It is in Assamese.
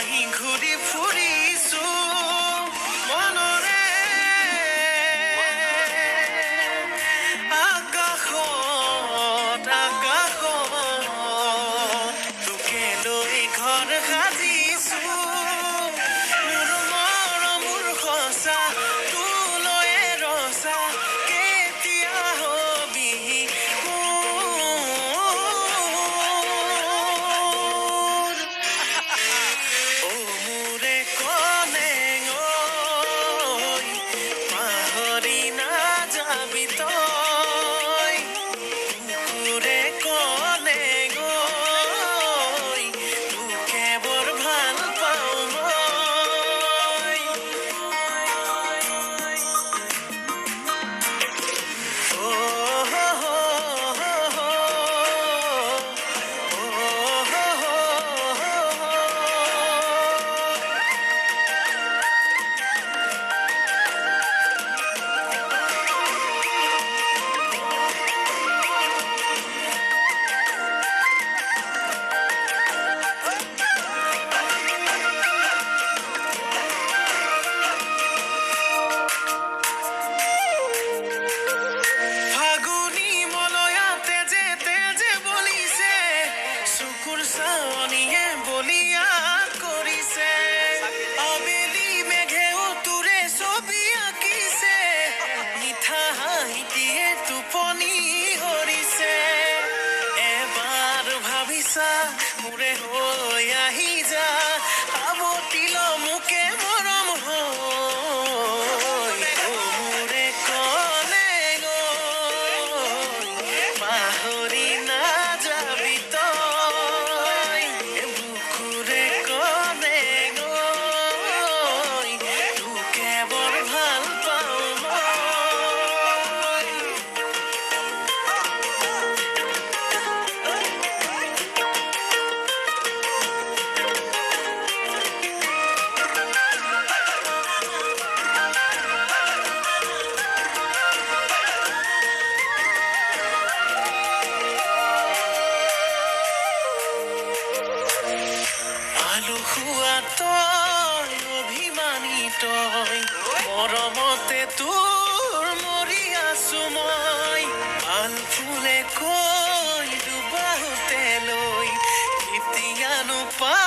আহি ঘূৰি ফুৰিছো মনৰে আকাশত তোকে লৈ ঘৰ সাজিছো মোৰ মৰম মোৰ সঁচা তোলৈয়ে ৰচা কেতিয়া হবি মোৰে কলে পাহৰি নাযাবি তই মোৰে কলে তোকে বৰ ভাল পাওঁ মই ফাগুনি মলয়াতে যেতে যে বলিছে চকুৰ চাৱনিয়ে বলিয়া কৰিছে আবেলি মেঘেও তোৰে ছবি আঁকিছে মিঠা হাঁহিটিয়ে টোপনি হৰিছে এবাৰ ভাবিছা মোৰে হৈ আহি যা আৱতিল মোকে মৰম মোৰে কলে পাহৰি নাযাবি তই বুকুৰে কলে তোকে বৰ ভাল পাওঁ মই আলু খোৱা তই অভিমানী তই মৰমতে তোৰ মৰি আছো মই ভাল ফুলে কৈ ডুবাওতে লৈ কেতিয়ানো পা